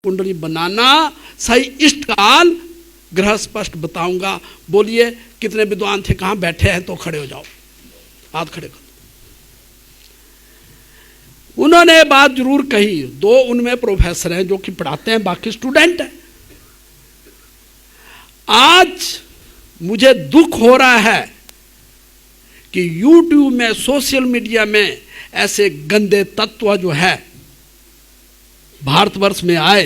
कुंडली बनाना सही इष्ट काल ग्रह स्पष्ट बताऊंगा। बोलिए कितने विद्वान थे, कहां बैठे हैं तो खड़े हो जाओ, हाथ खड़े कर। उन्होंने बात जरूर कही, दो उनमें प्रोफेसर हैं जो कि पढ़ाते हैं, बाकी स्टूडेंट हैं। आज मुझे दुख हो रहा है कि YouTube में, सोशल मीडिया में ऐसे गंदे तत्व जो है भारतवर्ष में आए,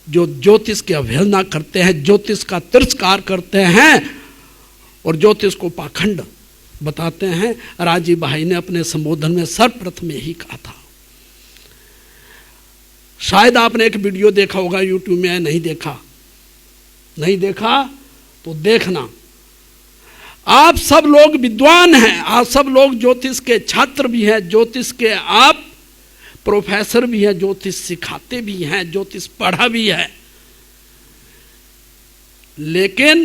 जो ज्योतिष की अवहेलना करते हैं, ज्योतिष का तिरस्कार करते हैं और ज्योतिष को पाखंड बताते हैं। राजीव भाई ने अपने संबोधन में सर्वप्रथम यही कहा था। शायद आपने एक वीडियो देखा होगा YouTube में, नहीं देखा, नहीं देखा तो देखना। आप सब लोग विद्वान हैं, आप सब लोग ज्योतिष के छात्र भी हैं, ज्योतिष के आप प्रोफेसर भी हैं, ज्योतिष सिखाते भी हैं, ज्योतिष पढ़ा भी है। लेकिन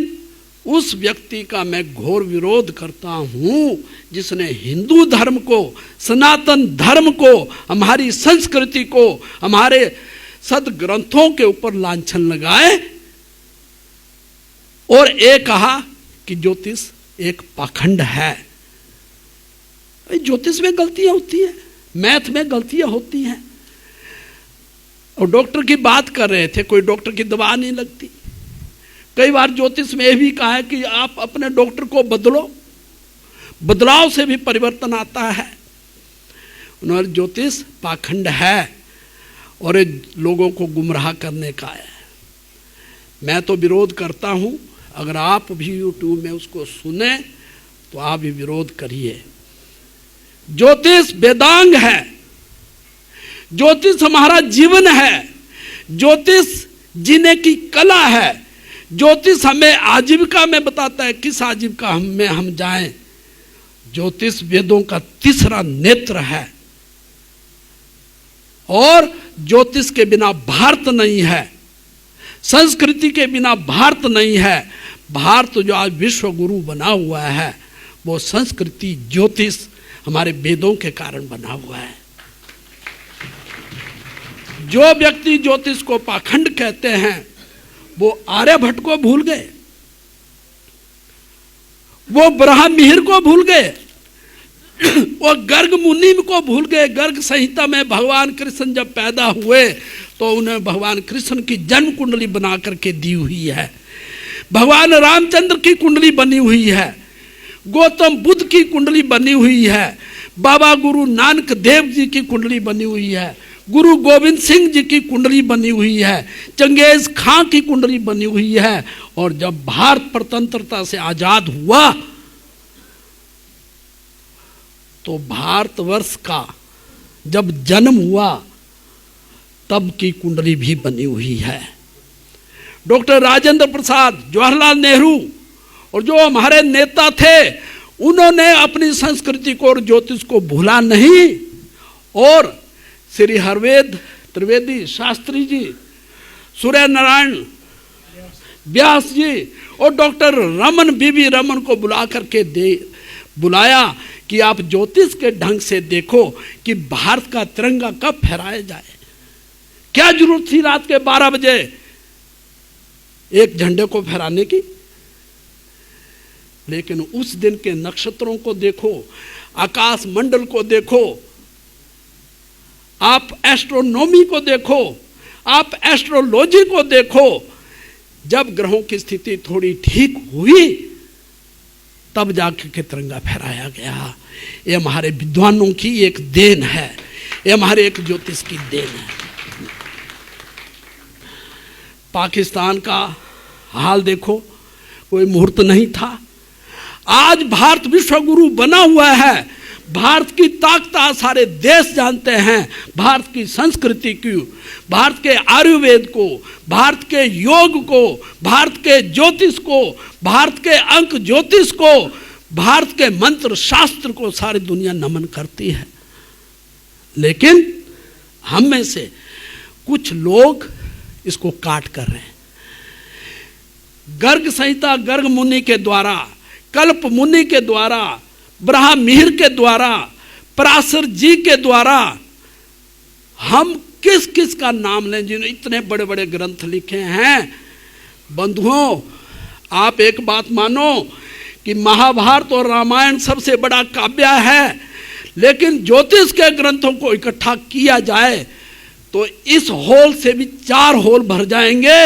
उस व्यक्ति का मैं घोर विरोध करता हूं जिसने हिंदू धर्म को, सनातन धर्म को, हमारी संस्कृति को, हमारे सदग्रंथों के ऊपर लांछन लगाए और ये कहा कि ज्योतिष एक पाखंड है। ज्योतिष में गलतियां होती हैं, मैथ में गलतियां होती हैं। और डॉक्टर की बात कर रहे थे, कोई डॉक्टर की दवा नहीं लगती। कई बार ज्योतिष में यह भी कहा है कि आप अपने डॉक्टर को बदलो, बदलाव से भी परिवर्तन आता है। उन्होंने ज्योतिष पाखंड है और ये लोगों को गुमराह करने का है। मैं तो विरोध करता हूं, अगर आप भी YouTube में उसको सुने तो आप भी विरोध करिए। ज्योतिष वेदांग है, ज्योतिष हमारा जीवन है, ज्योतिष जीने की कला है, ज्योतिष हमें आजीविका में बताता है किस आजीविका में हम जाएं। ज्योतिष वेदों का तीसरा नेत्र है और ज्योतिष के बिना भारत नहीं है, संस्कृति के बिना भारत नहीं है। भारत जो आज विश्व गुरु बना हुआ है वो संस्कृति, ज्योतिष, हमारे वेदों के कारण बना हुआ है। जो व्यक्ति ज्योतिष को पाखंड कहते हैं वो आर्यभट्ट को भूल गए, वो ब्रह्ममिहिर को भूल गए, वो गर्ग मुनि को भूल गए। गर्ग संहिता में भगवान कृष्ण जब पैदा हुए तो उन्हें भगवान कृष्ण की जन्म कुंडली बना करके दी हुई है, भगवान रामचंद्र की कुंडली बनी हुई है, गौतम बुद्ध की कुंडली बनी हुई है, बाबा गुरु नानक देव जी की कुंडली बनी हुई है, गुरु गोविंद सिंह जी की कुंडली बनी हुई है, चंगेज खां की कुंडली बनी हुई है। और जब भारत स्वतंत्रता से आजाद हुआ तो भारतवर्ष का जब जन्म हुआ तब की कुंडली भी बनी हुई है। डॉक्टर राजेंद्र प्रसाद, जवाहरलाल नेहरू और जो हमारे नेता थे, उन्होंने अपनी संस्कृति को और ज्योतिष को भूला नहीं। और श्री हरवेद त्रिवेदी शास्त्री जी, सूर्य नारायण व्यास जी और डॉक्टर रमन, बीवी रमन को बुला करके बुलाया कि आप ज्योतिष के ढंग से देखो कि भारत का तिरंगा कब फहराया जाए। क्या जरूरत थी रात के 12 बजे एक झंडे को फहराने की? लेकिन उस दिन के नक्षत्रों को देखो, आकाश मंडल को देखो, आप एस्ट्रोनॉमी को देखो, आप एस्ट्रोलॉजी को देखो। जब ग्रहों की स्थिति थोड़ी ठीक हुई तब जाकर के तिरंगा फहराया गया। ये हमारे विद्वानों की एक देन है, ये हमारे एक ज्योतिष की देन है। पाकिस्तान का हाल देखो, कोई मुहूर्त नहीं था। आज भारत विश्व गुरु बना हुआ है। भारत की ताकत सारे देश जानते हैं, भारत की संस्कृति की, भारत के आयुर्वेद को, भारत के योग को, भारत के ज्योतिष को, भारत के अंक ज्योतिष को, भारत के मंत्र शास्त्र को सारी दुनिया नमन करती है। लेकिन हम में से कुछ लोग इसको काट कर रहे हैं। गर्ग संहिता गर्ग मुनि के द्वारा, कल्प मुनि के द्वारा, ब्रह्ममिहिर के द्वारा, पराशर जी के द्वारा हम किस किस का नाम लें जिन्होंने इतने बड़े बड़े ग्रंथ लिखे हैं। बंधुओं, आप एक बात मानो कि महाभारत और रामायण सबसे बड़ा काव्य है, लेकिन ज्योतिष के ग्रंथों को इकट्ठा किया जाए तो इस होल से भी 4 होल भर जाएंगे।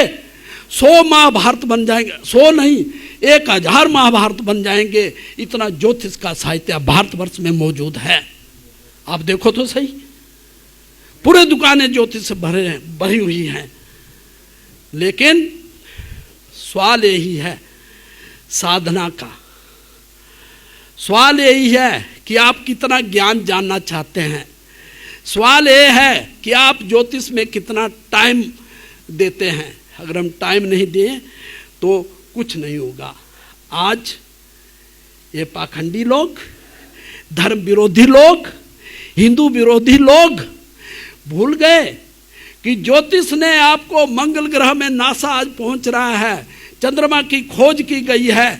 100 महाभारत बन जाएंगे, 100 नहीं 1000 महाभारत बन जाएंगे। इतना ज्योतिष का साहित्य भारतवर्ष में मौजूद है। आप देखो तो सही, पूरे दुकानें ज्योतिष से भरी हुई हैं। लेकिन सवाल यही है साधना का, सवाल यही है कि आप कितना ज्ञान जानना चाहते हैं। सवाल ये है कि आप ज्योतिष में कितना टाइम देते हैं। अगर हम टाइम नहीं दें तो कुछ नहीं होगा। आज ये पाखंडी लोग, धर्म विरोधी लोग, हिंदू विरोधी लोग भूल गए कि ज्योतिष ने आपको मंगल ग्रह में नासा आज पहुंच रहा है, चंद्रमा की खोज की गई है।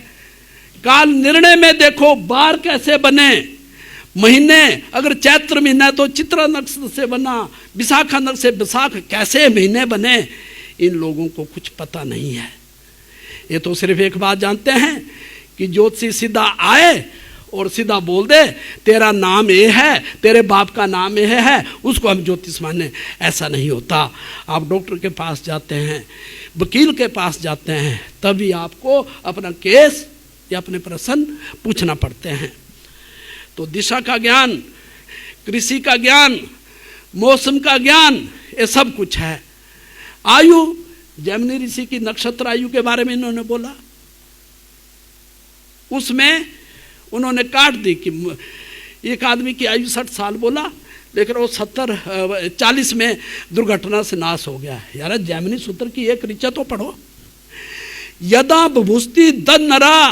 काल निर्णय में देखो बार कैसे बने, महीने अगर चैत्र महीना तो चित्रा नक्षत्र से बना, विशाखा नक्षत्र से विशाख कैसे महीने बने, इन लोगों को कुछ पता नहीं है। ये तो सिर्फ एक बात जानते हैं कि ज्योतिषी सीधा आए और सीधा बोल दे तेरा नाम ये है, तेरे बाप का नाम ये है, उसको हम ज्योतिष माने। ऐसा नहीं होता। आप डॉक्टर के पास जाते हैं, वकील के पास जाते हैं, तभी आपको अपना केस या अपने प्रश्न पूछना पड़ते हैं। तो दिशा का ज्ञान, कृषि का ज्ञान, मौसम का ज्ञान, ये सब कुछ है। आयु, जैमिनी ऋषि की नक्षत्र आयु के बारे में इन्होंने बोला, उसमें उन्होंने काट दी कि एक आदमी की आयु 60 साल बोला, लेकिन वो 40 में दुर्घटना से नाश हो गया। यार जैमिनी सूत्र की एक ऋचा तो पढ़ो। यदा बभुस्ति धन नरा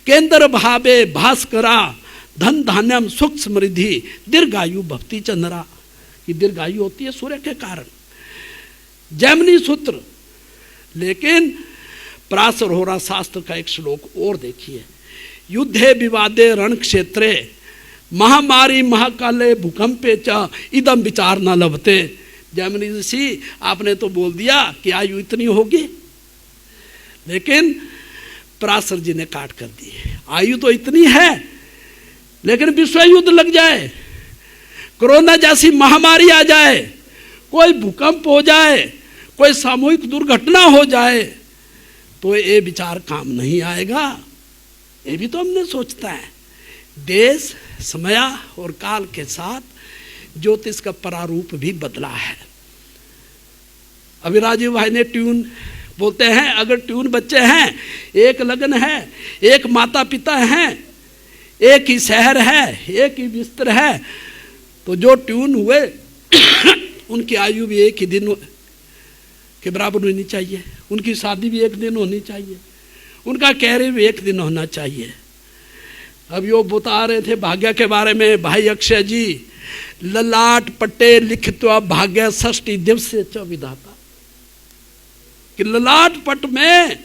केंद्र भावे भास्करा धन धान्यम सुख समृद्धि दीर्घायु भक्ति चंद्रा, की दीर्घायु होती है सूर्य के कारण। जैमिनी सूत्र। लेकिन पराशर होरा शास्त्र का एक श्लोक और देखिए, युद्धे विवादे रण क्षेत्रे महामारी महाकाले भूकंपे च इदम विचार न लभते। जैमिनी ऋषि आपने तो बोल दिया कि आयु इतनी होगी, लेकिन पराशर जी ने काट कर दी। आयु तो इतनी है, लेकिन विश्व युद्ध लग जाए, कोरोना जैसी महामारी आ जाए, कोई भूकंप हो जाए, कोई सामूहिक दुर्घटना हो जाए, तो ये विचार काम नहीं आएगा। ये भी तो हमने सोचता है। देश समय और काल के साथ ज्योतिष का प्रारूप भी बदला है। अभी राजीव भाई ने ट्यून बोलते हैं, अगर ट्यून बच्चे हैं, एक लगन है, एक माता पिता हैं, एक ही शहर है, एक ही बिस्तर है, तो जो ट्यून हुए उनकी आयु भी एक ही दिन के बराबर होनी चाहिए, उनकी शादी भी एक दिन होनी चाहिए, उनका कैरियर भी एक दिन होना चाहिए। अब यो बता रहे थे भाग्य के बारे में भाई अक्षय जी, ललाट पट्टे लिखित्वा भाग्य षष्ठी दिवस च विधाता, कि ललाट पट में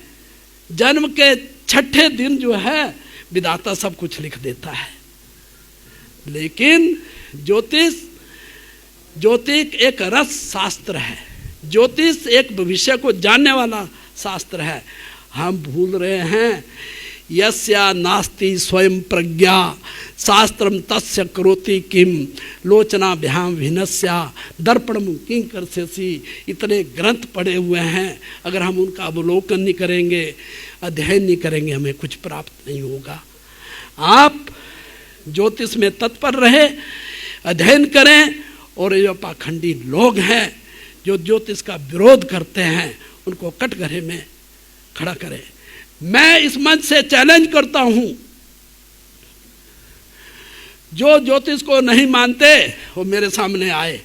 जन्म के 6ठे दिन जो है विधाता सब कुछ लिख देता है। लेकिन ज्योतिष एक रस शास्त्र है, ज्योतिष एक भविष्य को जानने वाला शास्त्र है। हम भूल रहे हैं, यस्या नास्ति स्वयं प्रज्ञा शास्त्रम तस्य करोति किम लोचनाभ्याम भिन्नस्या दर्पणम किंकर सेसी। इतने ग्रंथ पढ़े हुए हैं, अगर हम उनका अवलोकन नहीं करेंगे, अध्ययन नहीं करेंगे, हमें कुछ प्राप्त नहीं होगा। आप ज्योतिष में तत्पर रहे, अध्ययन करें, और ये जो पाखंडी लोग हैं जो ज्योतिष का विरोध करते हैं, उनको कटघरे में खड़ा करें। मैं इस मंच से चैलेंज करता हूं, जो ज्योतिष को नहीं मानते वो मेरे सामने आए,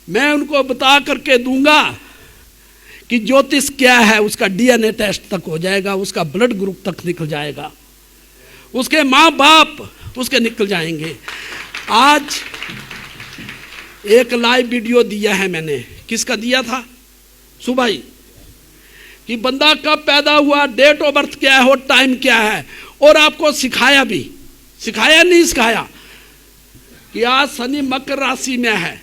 मैं उनको बता करके दूंगा कि ज्योतिष क्या है। उसका डीएनए टेस्ट तक हो जाएगा, उसका ब्लड ग्रुप तक निकल जाएगा, उसके माँ बाप उसके निकल जाएंगे। आज एक लाइव वीडियो दिया है मैंने, किसका दिया था? सुबह ही, कि बंदा कब पैदा हुआ, डेट ऑफ बर्थ क्या है और टाइम क्या है, और आपको सिखाया भी, सिखाया नहीं सिखाया कि आज शनि मकर राशि में है,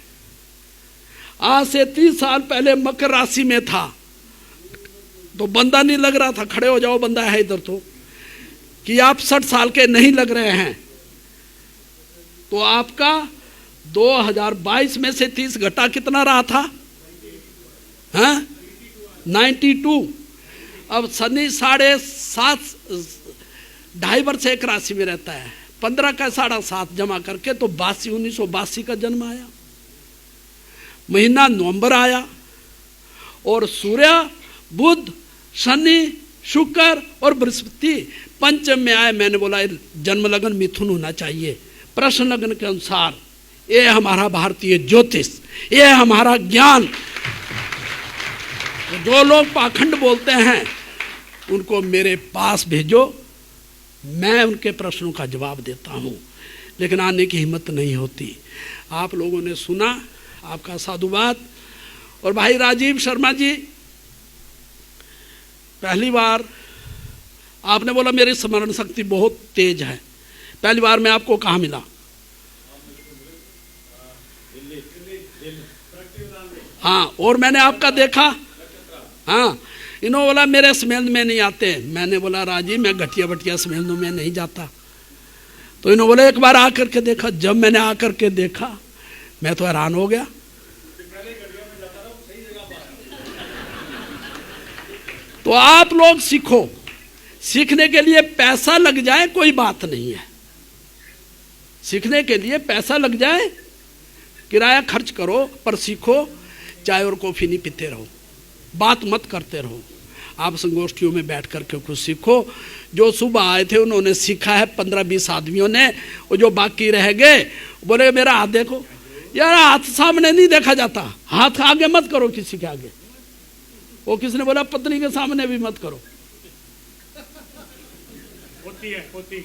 आज से 30 साल पहले मकर राशि में था तो बंदा नहीं लग रहा था, खड़े हो जाओ बंदा है इधर, तो कि आप 60 साल के नहीं लग रहे हैं, तो आपका 2022 में से 30 घटा कितना रहा था? हाँ 92। अब शनि 7.5 ढाई वर्ष एक राशि में रहता है, 15 का 7.5 जमा करके तो 1982 का जन्म आया, महीना नवंबर आया, और सूर्य बुध शनि शुक्र और बृहस्पति पंचम में आए। मैंने बोला जन्म लगन मिथुन होना चाहिए प्रश्न लगन के अनुसार। ये हमारा भारतीय ज्योतिष, ये हमारा ज्ञान। जो लोग पाखंड बोलते हैं उनको मेरे पास भेजो, मैं उनके प्रश्नों का जवाब देता हूँ, लेकिन आने की हिम्मत नहीं होती। आप लोगों ने सुना, आपका साधुवाद। और भाई राजीव शर्मा जी, पहली बार आपने बोला मेरी स्मरण शक्ति बहुत तेज है, पहली बार मैं आपको कहाँ मिला? हाँ, और मैंने आपका देखा। हाँ, इन्होंने बोला मेरे स्मेल में नहीं आते। मैंने बोला राजीव मैं घटिया बटिया स्मेल में नहीं जाता। तो इन्होंने बोला एक बार आकर के देखा। जब मैंने आकर के देखा मैं तो हैरान हो गया। तो आप लोग सीखो, सीखने के लिए पैसा लग जाए कोई बात नहीं है, सीखने के लिए पैसा लग जाए, किराया खर्च करो, पर सीखो। चाय और कॉफी नहीं पीते रहो, बात मत करते रहो, आप संगोष्ठियों में बैठ करके कुछ सीखो। जो सुबह आए थे उन्होंने सीखा है 15-20 आदमियों ने, और जो बाकी रह गए बोले मेरा हाथ देखो। यार हाथ सामने नहीं देखा जाता, हाथ आगे मत करो किसी के आगे। वो किसने बोला पत्नी के सामने भी मत करो, होती है होती।